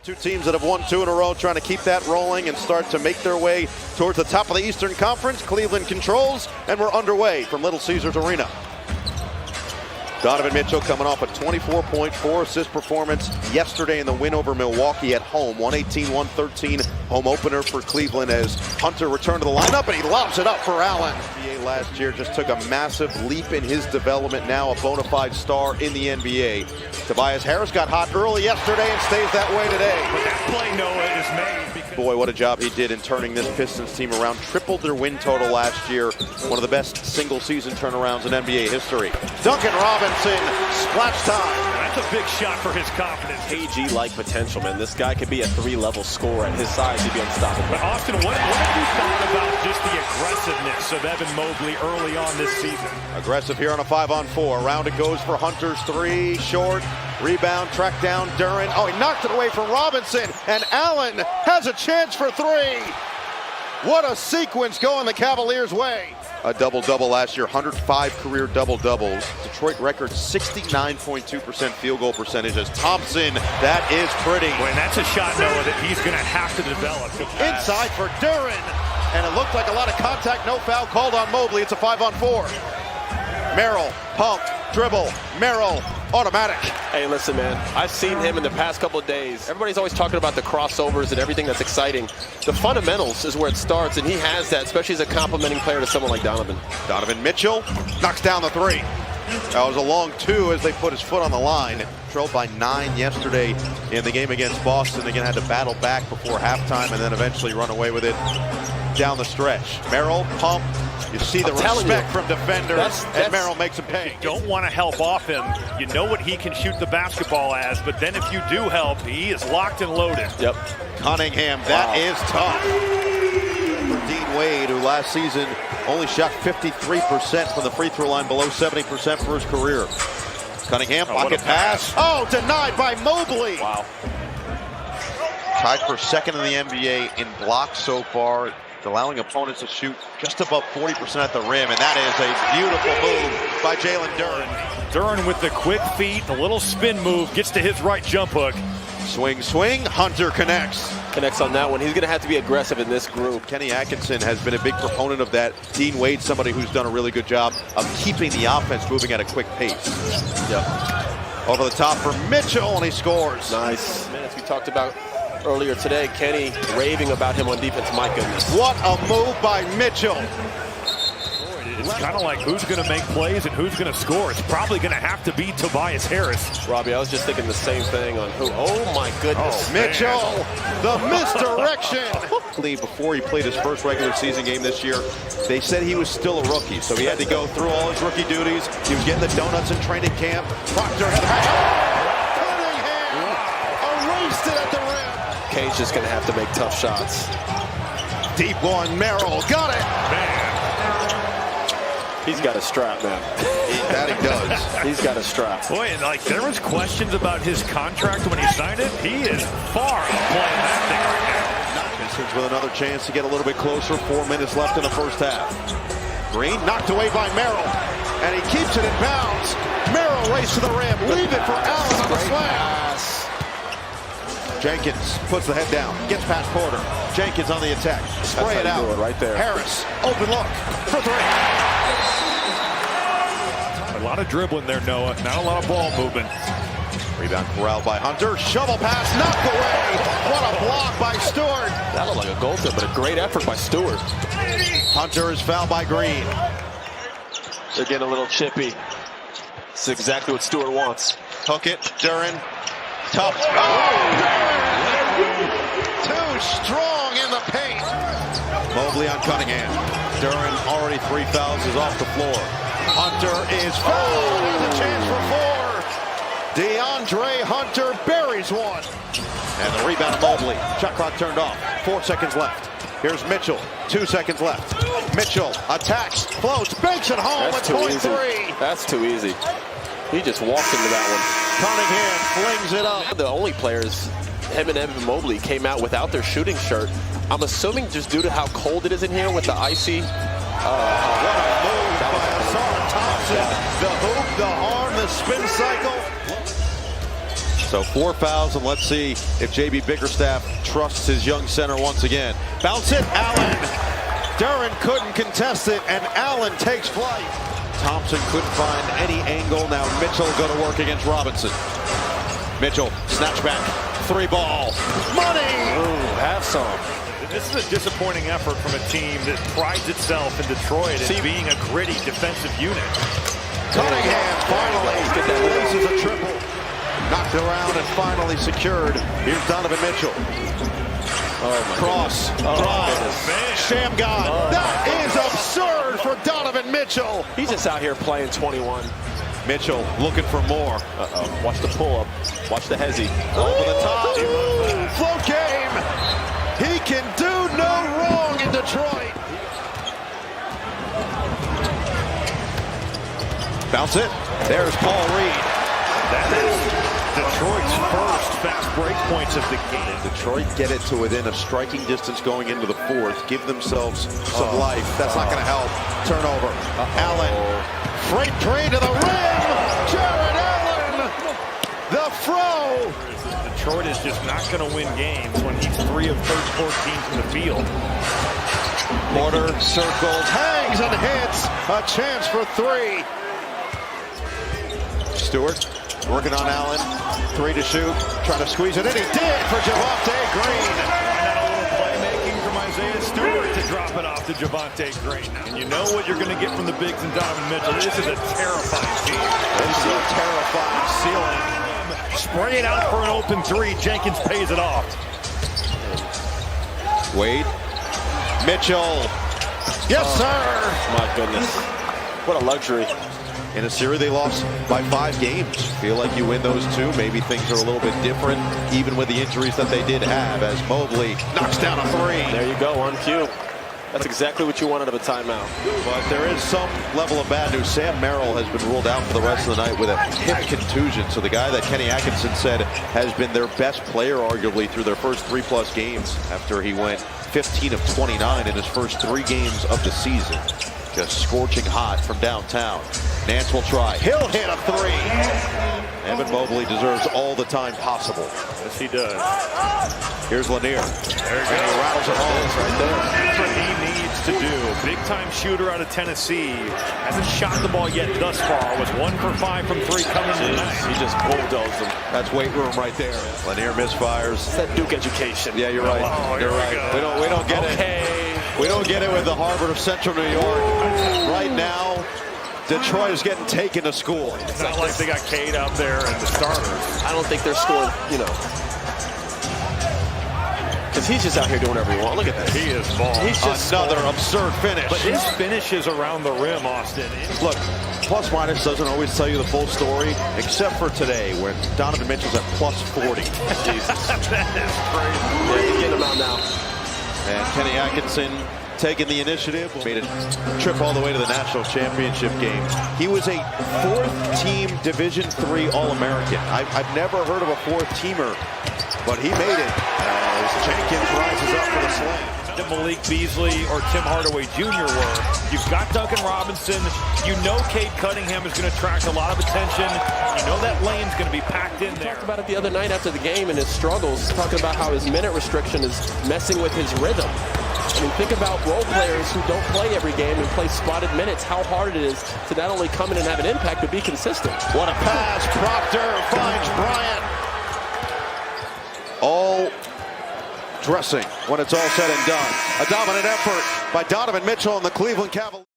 Two teams that have won 2 in a row trying to keep that rolling and start to make their way towards the top of the Eastern Conference. Cleveland controls, and we're underway from Little Caesars Arena. Donovan Mitchell coming off a 24.4 assist performance yesterday in the win over Milwaukee at home. 118-113 home opener for Cleveland as Hunter returned to the lineup, and he lobs it up for Allen. NBA last year just took a massive leap in his development, now a bona fide star in the NBA. Tobias Harris got hot early yesterday and stays that way today. But that play, Noah, is made. Boy, what a job he did in turning this Pistons team around. Tripled their win total last year. One of the best single-season turnarounds in NBA history. Duncan Robinson, splash time. That's a big shot for his confidence. KG-like potential, man. This guy could be a 3-level scorer. At his size, he'd be unstoppable. But Austin, what have you thought about just the aggressiveness of Evan Mobley early on this season? Aggressive here on a 5-on-4. Around it goes for Hunter's 3, short. Rebound, track down, Duren. Oh, he knocked it away from Robinson, and Allen has a chance for 3. What a sequence going the Cavaliers' way. A double-double last year, 105 career double-doubles. Detroit record 69.2% field goal percentage as Thompson. That is pretty. Well, and that's a shot, Noah, that he's going to have to develop. Inside for Duren, and it looked like a lot of contact, no foul called on Mobley. It's a 5-on-4. Merrill, pump, dribble, Merrill, automatic. Hey, listen, man, I've seen him in the past couple of days. Everybody's always talking about the crossovers and everything that's exciting. The fundamentals is where it starts, and he has that, especially as a complimenting player to someone like Donovan. Donovan Mitchell knocks down the 3. That was a long 2 as they put his foot on the line. Trailed by 9 yesterday in the game against Boston. Again, had to battle back before halftime and then eventually run away with it down the stretch. Merrill, pump. You see the respect from defenders, and Merrill makes him pay. You don't want to help off him. You know what he can shoot the basketball as, but then if you do help, he is locked and loaded. Yep. Cunningham, that is tough. For Dean Wade, who last season only shot 53% from the free throw line, below 70% for his career. Cunningham, pocket pass. Oh, denied by Mobley. Wow. Tied for second in the NBA in blocks so far, allowing opponents to shoot just above 40% at the rim, and that is a beautiful move by Jalen Duren. Duren with the quick feet, a little spin move, gets to his right jump hook. Swing, swing, Hunter connects. Connects on that one. He's going to have to be aggressive in this group. Kenny Atkinson has been a big proponent of that. Dean Wade, somebody who's done a really good job of keeping the offense moving at a quick pace. Yep. Over the top for Mitchell, and he scores. Nice. Minutes we talked about earlier today, Kenny raving about him on defense. My goodness. What a move by Mitchell. It's kind of like who's going to make plays and who's going to score. It's probably going to have to be Tobias Harris. Robbie, I was just thinking the same thing on who. Oh, my goodness. Oh, Mitchell, the misdirection. Before he played his first regular season game this year, they said he was still a rookie, so he had to go through all his rookie duties. He was getting the donuts in training camp. Proctor had Cunningham erased it at the rim. Kane's just going to have to make tough shots. Deep one, Merrill, got it. Man. He's got a strap, man. That he does. He's got a strap. Boy, and like there was questions about his contract when he signed it. He is far outplaying that thing right now. Pistons with another chance to get a little bit closer. 4 minutes left in the first half. Green knocked away by Merrill, and he keeps it in bounds. Merrill race to the rim. Leave it for Allen on the slam. Jenkins puts the head down, gets past Porter. Jenkins on the attack. Spray it out. Right there. Harris, open look for 3. A lot of dribbling there, Noah. Not a lot of ball movement. Rebound corralled by Hunter. Shovel pass knocked away. What a block by Stewart. That looked like a goal tip, but a great effort by Stewart. Hunter is fouled by Green. They're getting a little chippy. This is exactly what Stewart wants. Hook it, Duren. Tough. Oh! Too strong in the paint. Mobley on Cunningham. Duren already 3 fouls, is off the floor. Hunter is fouled. There's a chance for 4. DeAndre Hunter buries one. And the rebound of Mobley. Shot clock turned off. 4 seconds left. Here's Mitchell. 2 seconds left. Mitchell attacks, floats, banks it home at point 3. That's too easy. He just walked into that one. Cunningham flings it up. The only players, him and Evan Mobley, came out without their shooting shirt. I'm assuming just due to how cold it is in here with the icy. What a move by Hassan Thompson. The hoop, the arm, the spin cycle. So 4 fouls, and let's see if J.B. Bickerstaff trusts his young center once again. Bounce it, Allen. Duren couldn't contest it, and Allen takes flight. Thompson couldn't find any angle. Now Mitchell go to work against Robinson. Mitchell, snatch back, 3-ball. Money! Ooh, have some. This is a disappointing effort from a team that prides itself in Detroit as being a gritty defensive unit. Cunningham finally laces a triple. Knocked around and finally secured. Here's Donovan Mitchell. Cross, drive, sham god. That is absurd for Donovan Mitchell. He's just out here playing 21. Mitchell looking for more. Watch the pull-up. Watch the hezzy. Over the top. Float game. He can do no wrong in Detroit. Bounce it. There's Paul Reed. That is Detroit's first fast break points of the game. Detroit get it to within a striking distance going into the fourth. Give themselves some life. That's not going to help. Turnover. Allen. Freight train to the rim. Jared Allen. The fro. Detroit is just not going to win games when he's 3 of 14 in the field. Porter circles, hangs and hits. A chance for 3. Stewart working on Allen. 3 to shoot. Trying to squeeze it in. He did for Javonte Green. A little playmaking from Isaiah Stewart to drop it off to Javonte Green. And you know what you're going to get from the bigs and Donovan Mitchell. This is a terrifying team. This is a terrifying ceiling. Spray it out for an open 3. Jenkins pays it off. Wade. Mitchell. Yes, sir. My goodness. What a luxury. In a series they lost by 5 games. Feel like you win those 2, maybe things are a little bit different, even with the injuries that they did have, as Mobley knocks down a 3. There you go, on cue. That's exactly what you want out of a timeout. But there is some level of bad news. Sam Merrill has been ruled out for the rest of the night with a hip contusion. So the guy that Kenny Atkinson said has been their best player, arguably, through their first 3+ games after he went 15 of 29 in his first 3 games of the season. Just scorching hot from downtown. Nance will try. He'll hit a 3. Evan Mobley deserves all the time possible. Yes, he does. Here's Lanier. There he And he rattles it home right there. That's what he needs to do. Big-time shooter out of Tennessee. Hasn't shot the ball yet thus far. Was 1 for 5 from 3 coming tonight. He just bulldozed them. That's weight room right there. Lanier misfires. It's that Duke education. Yeah, you're right. You're right. We don't get it. We don't get it with the Harvard of Central New York. Right now, Detroit is getting taken to school. It's not like they got Cade out there and the starters. I don't think they're scoring, because he's just out here doing whatever he wants. Look at this. He is balling. He's just another absurd finish. But his finishes around the rim, Austin. Look, plus minus doesn't always tell you the full story, except for today when Donovan Mitchell's at plus 40. Jesus. That is crazy. Yeah, he's getting him out now. And Kenny Atkinson taking the initiative, made a trip all the way to the national championship game. He was a 4th-team Division III All-American. I've never heard of a 4th-teamer, but he made it as Jenkins rises up for the slam. Malik Beasley or Tim Hardaway Jr. were. You've got Duncan Robinson. You know Cade Cunningham is going to attract a lot of attention. You know that lane's going to be packed in there. Talked about it the other night after the game and his struggles, talking about how his minute restriction is messing with his rhythm. I mean, think about role players who don't play every game and play spotted minutes, how hard it is to not only come in and have an impact, but be consistent. What a pass. Proctor finds Bryant. All dressing when it's all said and done. A dominant effort by Donovan Mitchell and the Cleveland Cavaliers.